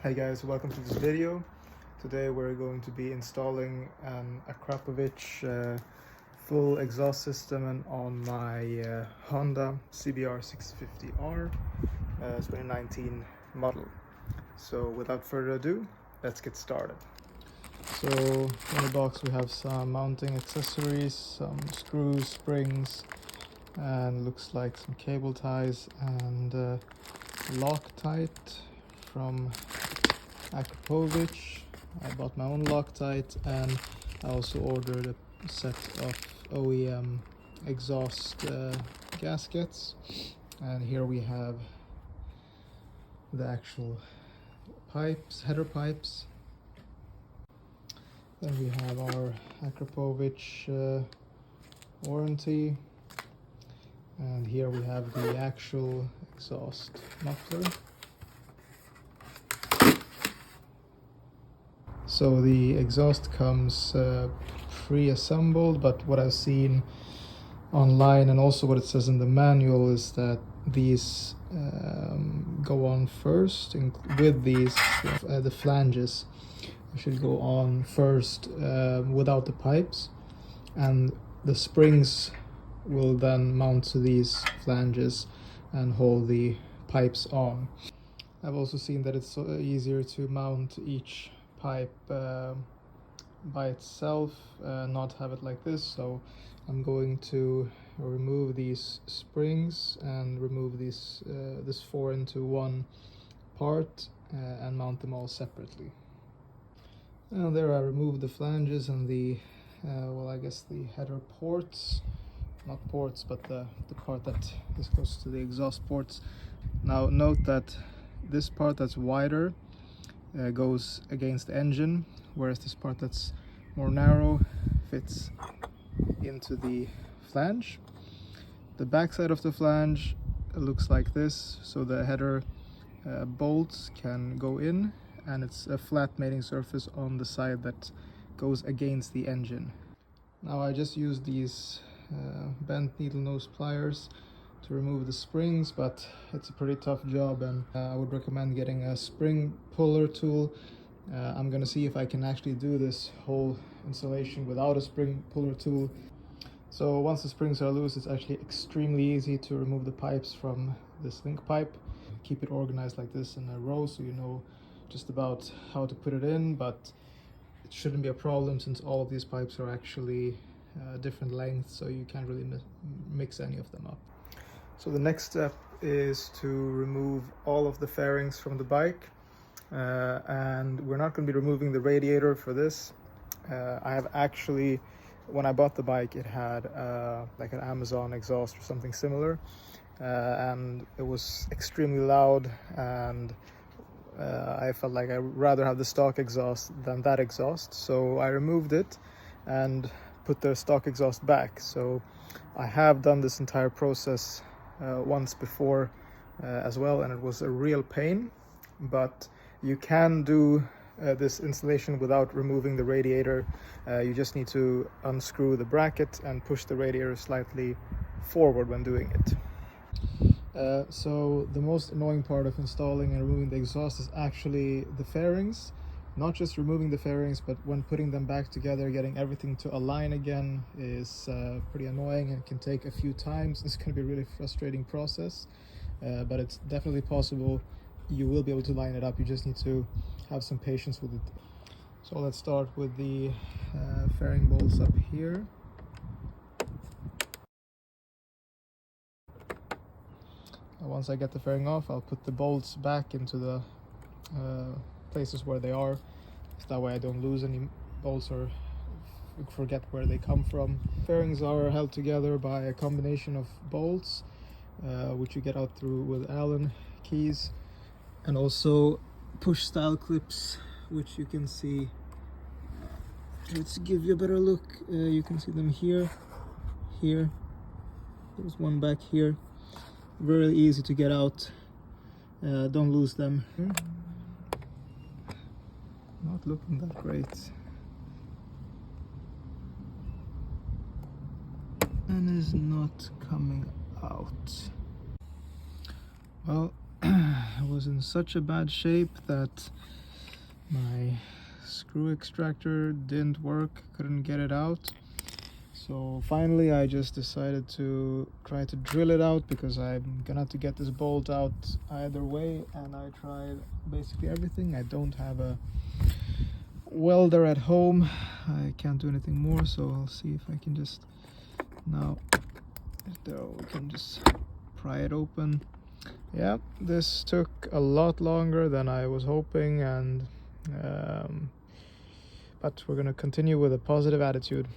Hi guys, welcome to this video. Today we're going to be installing an Akrapovic full exhaust system on my Honda CBR650R 2019 model. So without further ado, let's get started. So in the box we have some mounting accessories, some screws, springs, and looks like some cable ties and Loctite from Akrapovic. I bought my own Loctite, and I also ordered a set of OEM exhaust gaskets. And here we have the actual pipes, header pipes. Then we have our Akrapovic warranty, and here we have the actual exhaust muffler. So the exhaust comes pre-assembled, but what I've seen online and also what it says in the manual is that these go on first with these the flanges should go on first without the pipes, and the springs will then mount to these flanges and hold the pipes on. I've also seen that it's easier to mount each pipe by itself, not have it like this. So I'm going to remove these springs and remove these this 4-into-1 part and mount them all separately. And there I removed the flanges and the well, I guess the header ports, not ports, but the part that is close to the exhaust ports. Now note that this part that's wider goes against the engine, whereas this part that's more narrow fits into the flange. The back side of the flange looks like this, so the header bolts can go in, and it's a flat mating surface on the side that goes against the engine. Now I just used these bent needle nose pliers to remove the springs, but it's a pretty tough job, and I would recommend getting a spring puller tool. I'm gonna see if I can actually do this whole installation without a spring puller tool. So once the springs are loose, it's actually extremely easy to remove the pipes from this link pipe. Keep it organized like this in a row so you know just about how to put it in, but it shouldn't be a problem since all of these pipes are actually different lengths, so you can't really mix any of them up. So the next step is to remove all of the fairings from the bike, and we're not going to be removing the radiator for this. I have actually, when I bought the bike, it had like an Amazon exhaust or something similar, and it was extremely loud, and I felt like I'd rather have the stock exhaust than that exhaust, so I removed it and put the stock exhaust back. So I have done this entire process once before as well, and it was a real pain, but you can do this installation without removing the radiator. You just need to unscrew the bracket and push the radiator slightly forward when doing it. So the most annoying part of installing and removing the exhaust is actually the fairings. Not just removing the fairings, but when putting them back together, getting everything to align again is pretty annoying and can take a few times. It's going to be a really frustrating process, but it's definitely possible. You will be able to line it up. You just need to have some patience with it. So let's start with the fairing bolts up here. Once I get the fairing off, I'll put the bolts back into the places where they are, so that way I don't lose any bolts or forget where they come from. Fairings are held together by a combination of bolts, which you get out through with Allen keys, and also push style clips, which you can see. Let's give you a better look. You can see them here. There's one back here. Very easy to get out. Don't lose them. Not looking that great. And is not coming out. Well, it was in such a bad shape that my screw extractor didn't work, couldn't get it out. So finally I just decided to try to drill it out, because I'm gonna have to get this bolt out either way, and I tried basically everything. I don't have a welder at home, I can't do anything more, so I'll see if I can just now, there we can just pry it open. Yeah, this took a lot longer than I was hoping, and but we're gonna continue with a positive attitude.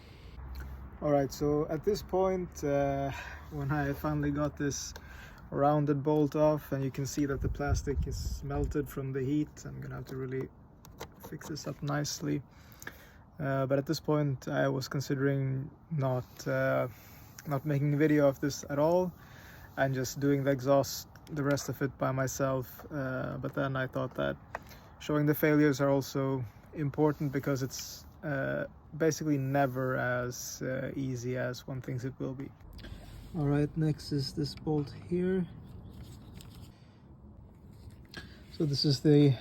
Alright, so at this point, when I finally got this rounded bolt off, and you can see that the plastic is melted from the heat, I'm gonna have to really fix this up nicely. But at this point I was considering not making a video of this at all, and just doing the exhaust, the rest of it by myself. But then I thought that showing the failures are also important, because it's basically never as easy as one thinks it will be. All right, next is this bolt here. So this is the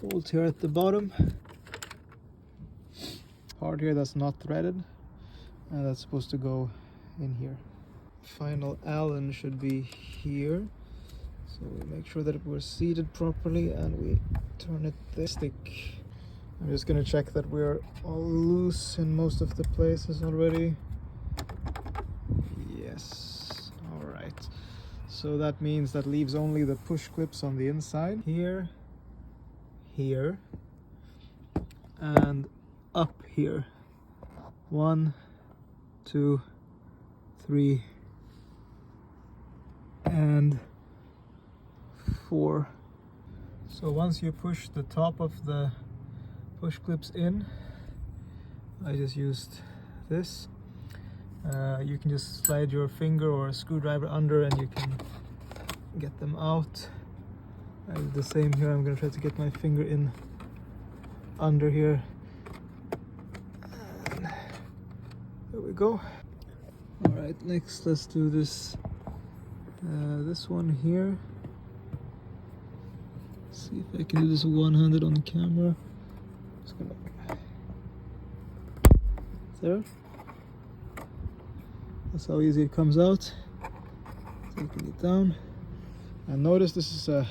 bolt here at the bottom, part here that's not threaded, and that's supposed to go in here. Final Allen should be here, so we make sure that we're seated properly, and we turn it this stick. I'm just going to check that we're all loose in most of the places already. Yes, all right. So that means that leaves only the push clips on the inside. Here, here, and up here. 1, 2, 3, and 4. So once you push the top of the push clips in, I just used this. You can just slide your finger or a screwdriver under and you can get them out. I did the same here. I'm gonna try to get my finger in under here. And there we go. All right, next let's do this this one here. See if I can do this one-handed on the camera. Just gonna there. That's how easy it comes out. Taking it down. And notice this is a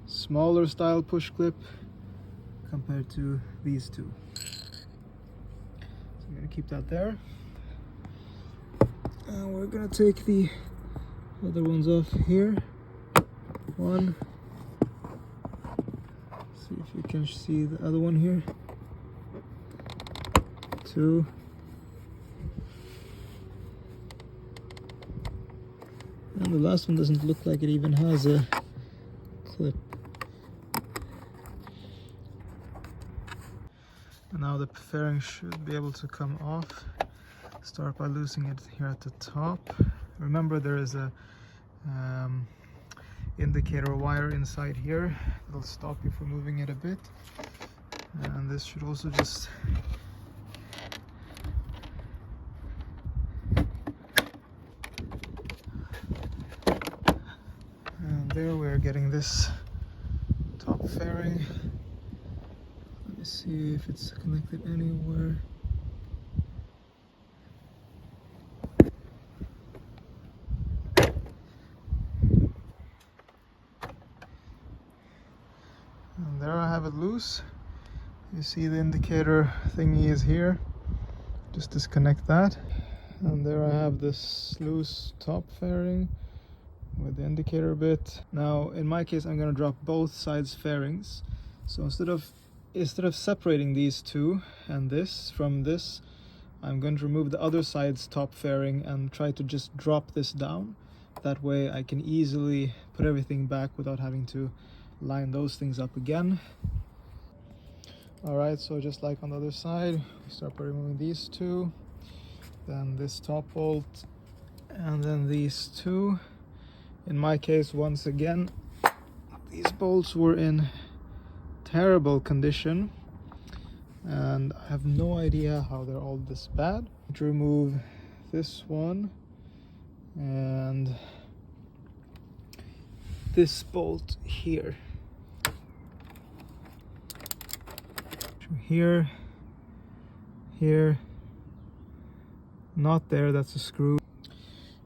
smaller style push clip compared to these two. So I'm gonna keep that there. And we're gonna take the other ones off here. One. See if you can see the other one here. 2. And the last one doesn't look like it even has a clip. And now the fairing should be able to come off. Start by loosening it here at the top. Remember, there is a indicator wire inside here. It'll stop you from moving it a bit. And this should also just there we're getting this top fairing. Let me see if it's connected anywhere. And there I have it loose. You see the indicator thingy is here. Just disconnect that. And there I have this loose top fairing with the indicator bit. Now in my case I'm going to drop both sides fairings. So instead of separating these two and this from this, I'm going to remove the other side's top fairing and try to just drop this down. That way I can easily put everything back without having to line those things up again. Alright, so just like on the other side, we start by removing these two, then this top bolt, and then these two. In my case, once again, these bolts were in terrible condition, and I have no idea how they're all this bad. To remove this one and this bolt here. Here, here, not there, that's a screw.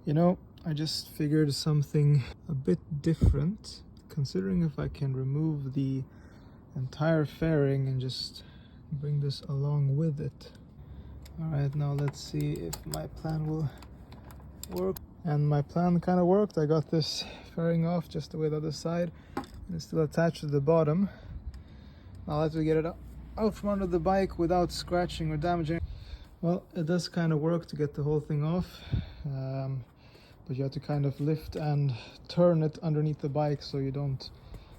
You know, I just figured something a bit different, considering if I can remove the entire fairing and just bring this along with it. Alright, now let's see if my plan will work. And my plan kind of worked. I got this fairing off just the way the other side, and it's still attached to the bottom. Now let's get it out from under the bike without scratching or damaging. Well, it does kind of work to get the whole thing off, but you have to kind of lift and turn it underneath the bike so you don't,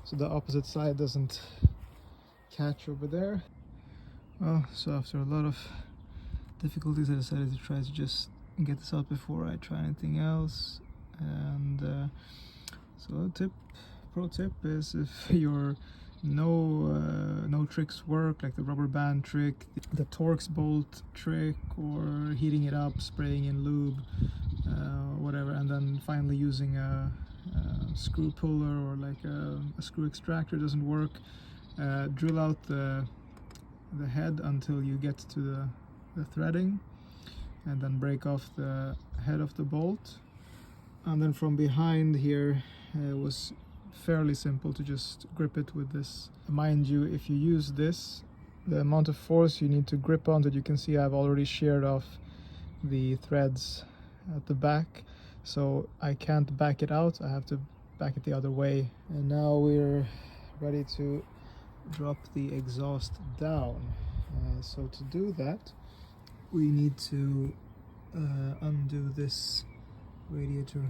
so the opposite side doesn't catch over there. Well, so after a lot of difficulties, I decided to try to just get this out before I try anything else. And so pro tip is, if your no tricks work, like the rubber band trick, the Torx bolt trick, or heating it up, spraying in lube, whatever, and then finally using a screw puller or like a screw extractor doesn't work, drill out the head until you get to the threading, and then break off the head of the bolt. And then from behind here, it was fairly simple to just grip it with this. Mind you, if you use this, the amount of force you need to grip onto it, you can see I've already sheared off the threads at the back, so I can't back it out, I have to back it the other way. And now we're ready to drop the exhaust down. So to do that, we need to undo this radiator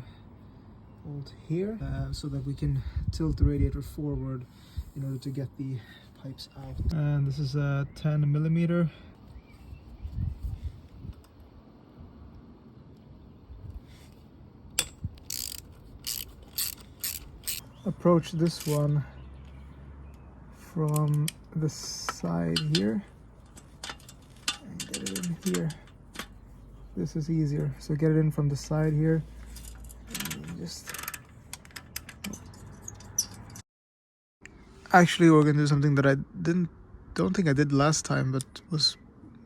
bolt here, so that we can tilt the radiator forward in order to get the pipes out. And this is a 10mm. Approach this one from the side here and get it in here. This is easier, so get it in from the side here and just... Actually, we're gonna do something that I don't think I did last time, but was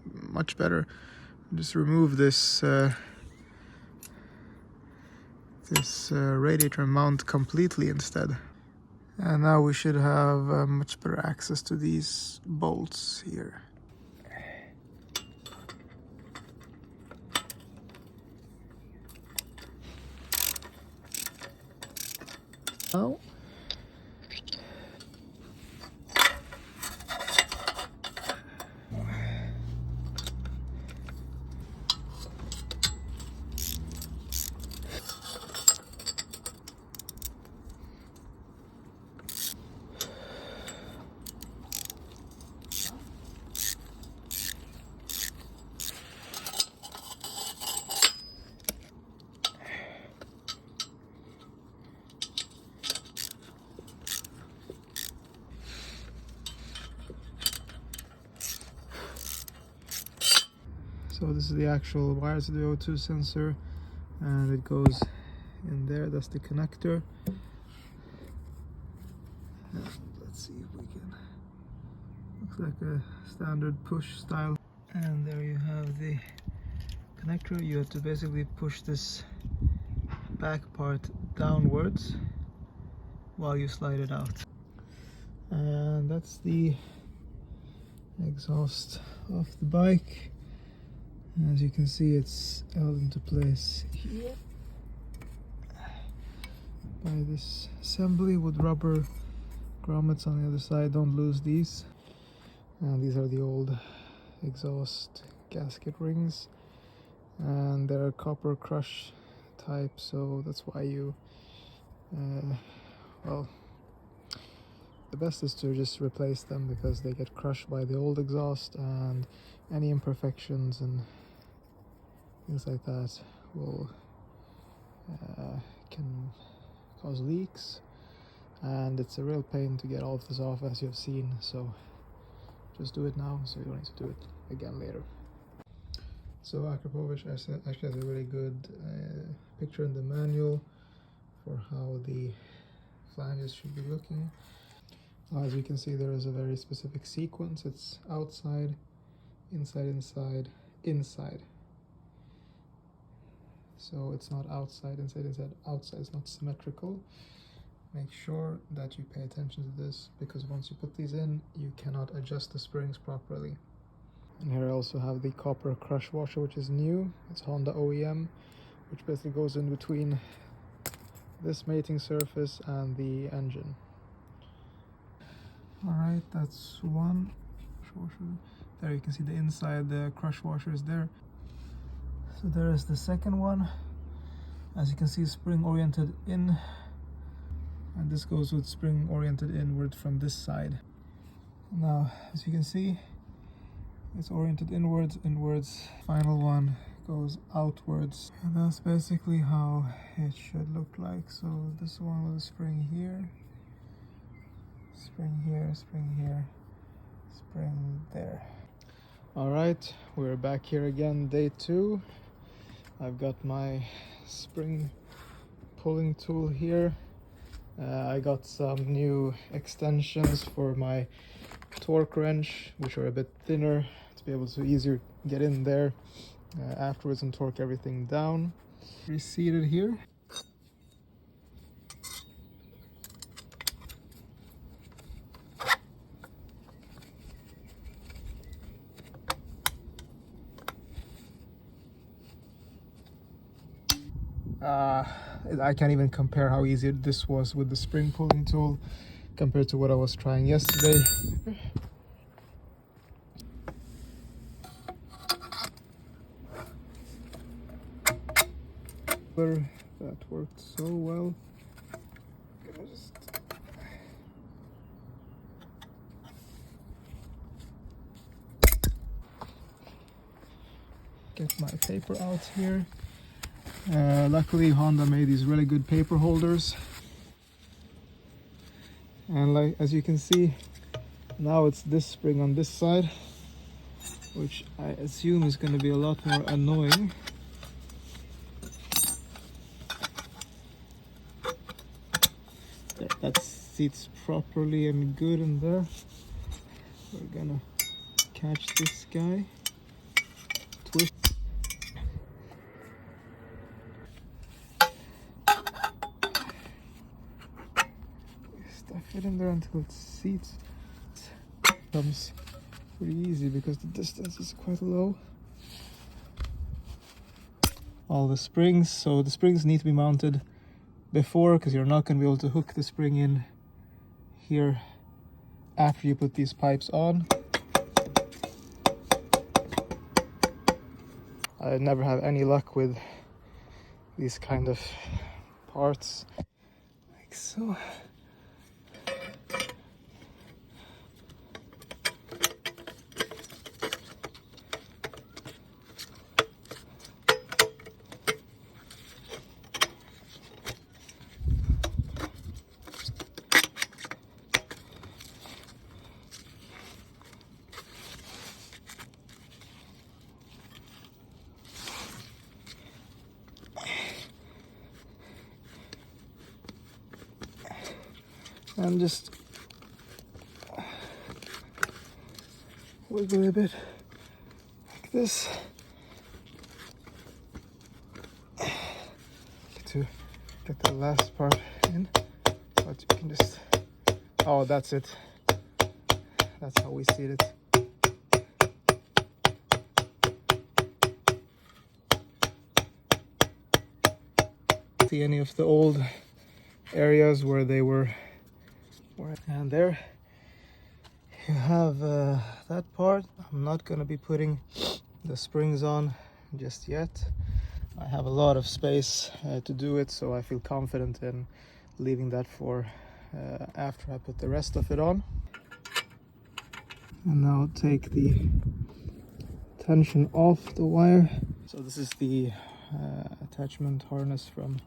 much better. Just remove this radiator mount completely instead. And now we should have much better access to these bolts here. Now, so this is the actual wires of the O2 sensor, and it goes in there. That's the connector. Let's see if we can... Looks like a standard push style. And there you have the connector. You have to basically push this back part downwards while you slide it out. And that's the exhaust off the bike. As you can see, it's held into place here by this assembly with rubber grommets on the other side. Don't lose these. And these are the old exhaust gasket rings, and they're copper crush type, so that's why you well, the best is to just replace them, because they get crushed by the old exhaust, and any imperfections and things like that will can cause leaks, and it's a real pain to get all of this off, as you've seen. So just do it now, so you don't need to do it again later. So Akrapovic actually has a really good picture in the manual for how the flanges should be looking. As you can see, there is a very specific sequence. It's outside, inside, inside, inside. So it's not outside, inside, inside, outside. It's not symmetrical. Make sure that you pay attention to this, because once you put these in, you cannot adjust the springs properly. And here I also have the copper crush washer, which is new. It's Honda OEM, which basically goes in between this mating surface and the engine. Alright, that's one crush washer. There you can see the inside, the crush washer is there. So there is the second one. As you can see, spring oriented in, and this goes with spring oriented inward from this side. Now, as you can see, it's oriented inwards, inwards. Final one goes outwards. And that's basically how it should look like. So this one with a spring here, spring here, spring here, spring there. All right, we're back here again, day 2. I've got my spring pulling tool here. I got some new extensions for my torque wrench, which are a bit thinner, to be able to easier get in there afterwards and torque everything down. Reseated here. I can't even compare how easy this was with the spring pulling tool compared to what I was trying yesterday. That worked so well. I'm gonna just get my paper out here. Luckily Honda made these really good paper holders, and like as you can see, now it's this spring on this side, which I assume is going to be a lot more annoying. That seats properly and good in there. We're gonna catch this guy, twist. Stuff it in there until it seats. It comes pretty easy because the distance is quite low. All the springs, so the springs need to be mounted before, because you're not going to be able to hook the spring in here after you put these pipes on. I never have any luck with these kind of parts, like so. And just wiggle a bit like this to get the last part in, but you can just, oh, that's it, that's how we seat it. See any of the old areas where they were. And there you have that part. I'm not going to be putting the springs on just yet. I have a lot of space to do it, so I feel confident in leaving that for after I put the rest of it on. And now take the tension off the wire. So this is the attachment harness from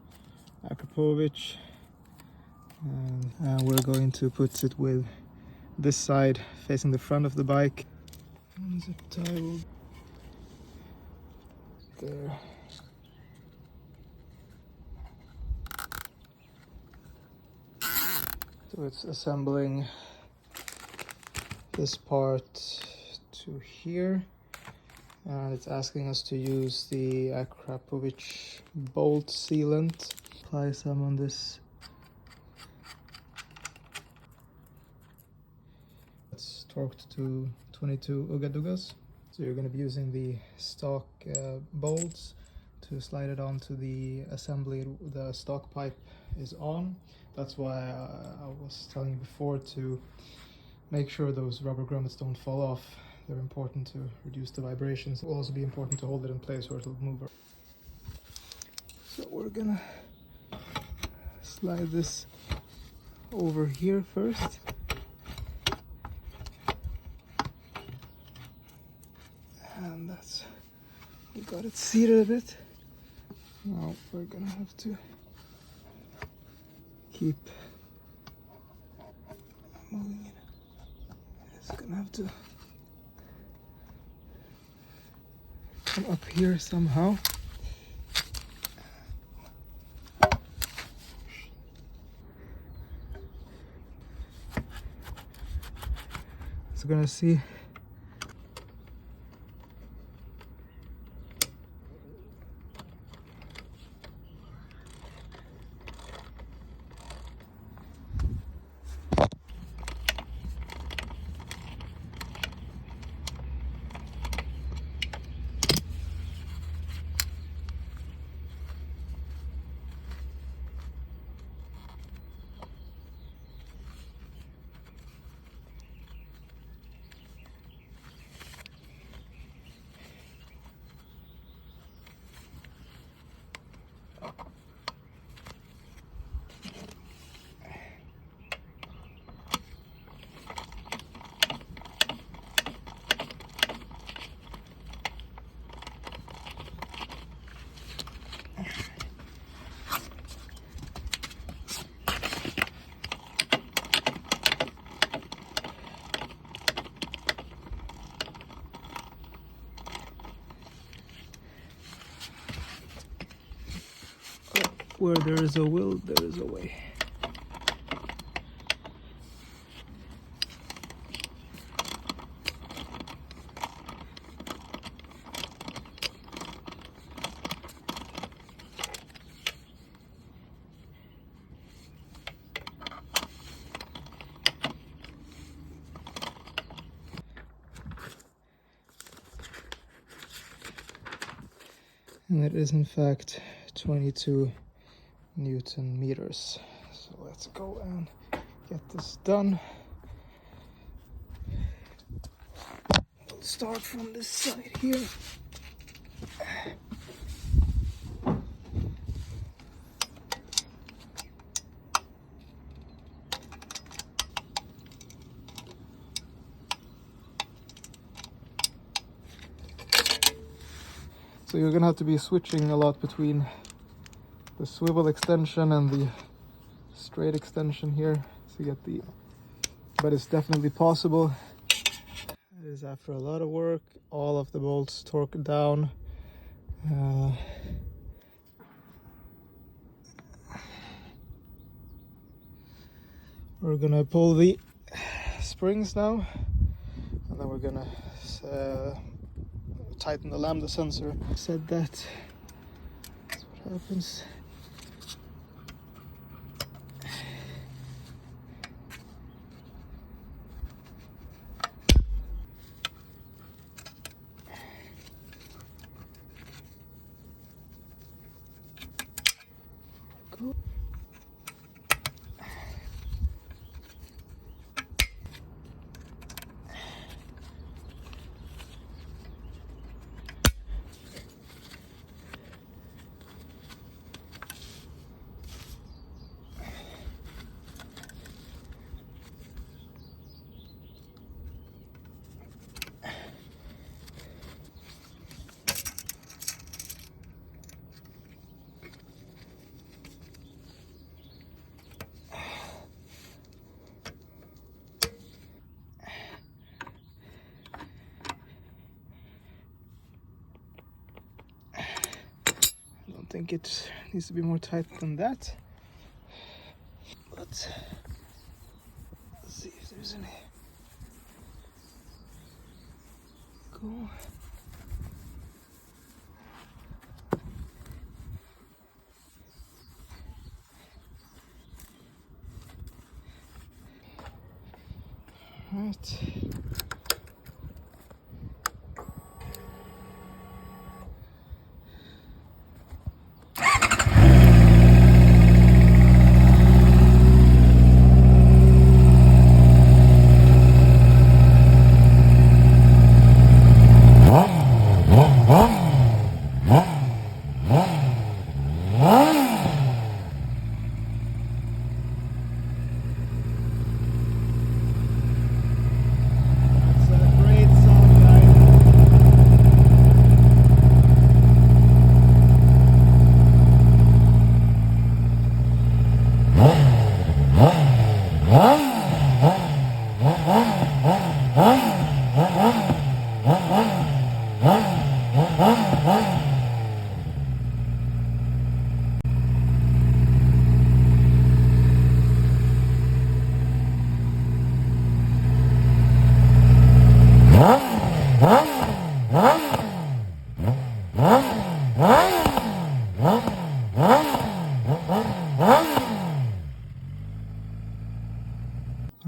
Akrapovic. And we're going to put it with this side facing the front of the bike. And zip tie will there. So it's assembling this part to here, and it's asking us to use the Akrapovic bolt sealant. Apply some on this. It's torqued to 22 ugga duggas. So you're going to be using the stock bolts to slide it onto the assembly. The stock pipe is on. That's why I was telling you before to make sure those rubber grommets don't fall off. They're important to reduce the vibrations. It will also be important to hold it in place or it'll move. So we're gonna slide this over here first. And that's, we got it seated a bit. Now we're gonna have to keep moving it. It's gonna have to come up here somehow. So gonna see. Where there is a will, there is a way. And it is in fact 22 Newton meters. So let's go and get this done. We'll start from this side here. So you're gonna have to be switching a lot between the swivel extension and the straight extension here to get the, but it's definitely possible. It is after a lot of work, all of the bolts torqued down. We're gonna pull the springs now, and then we're gonna tighten the lambda sensor. Said that's what happens. Cool. I think it needs to be more tight than that, but there's any. Cool. Right.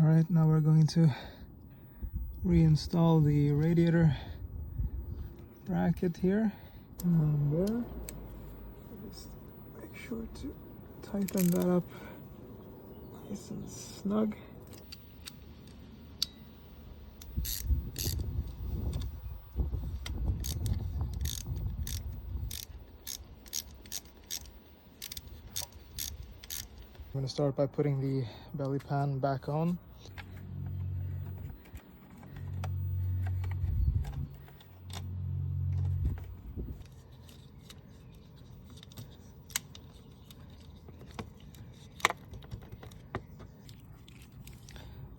Alright, now we're going to reinstall the radiator bracket here. And there. Just make sure to tighten that up nice and snug. I'm going to start by putting the belly pan back on.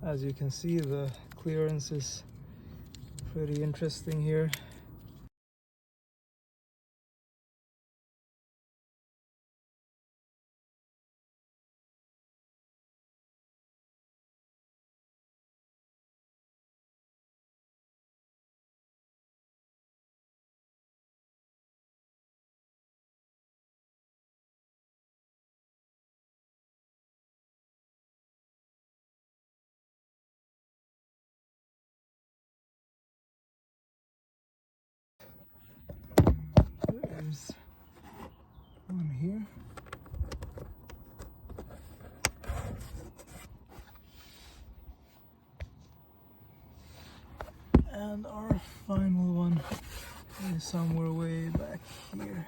As you can see, the clearance is pretty interesting here. There's one here. And our final one is somewhere way back here.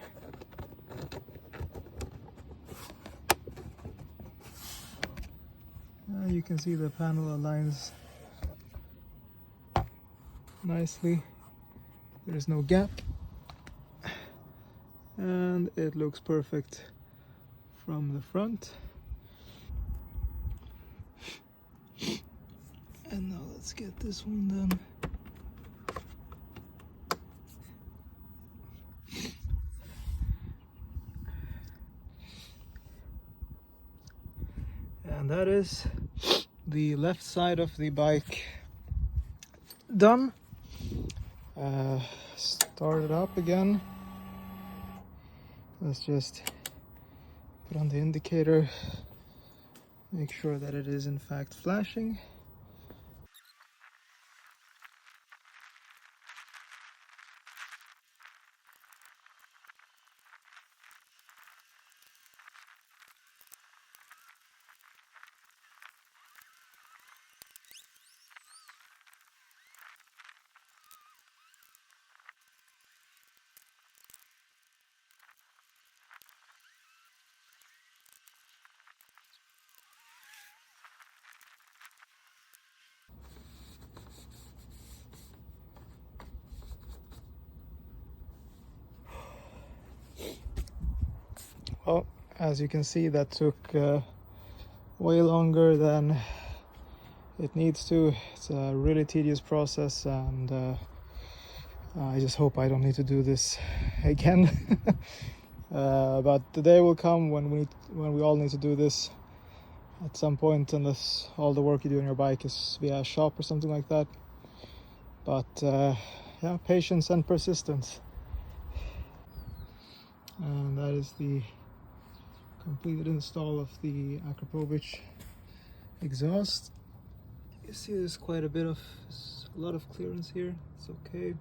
You can see the panel aligns nicely. There's no gap. And it looks perfect from the front. And now let's get this one done. And that is the left side of the bike done. Start it up again. Let's just put on the indicator, make sure that it is in fact flashing. Well, as you can see, that took way longer than it needs to. It's a really tedious process, and I just hope I don't need to do this again. But the day will come when we all need to do this. at some point, unless all the work you do on your bike is via a shop or something like that. But yeah, patience and persistence. And that is the completed install of the Akrapovic exhaust. You see there's quite a lot of clearance here. It's okay.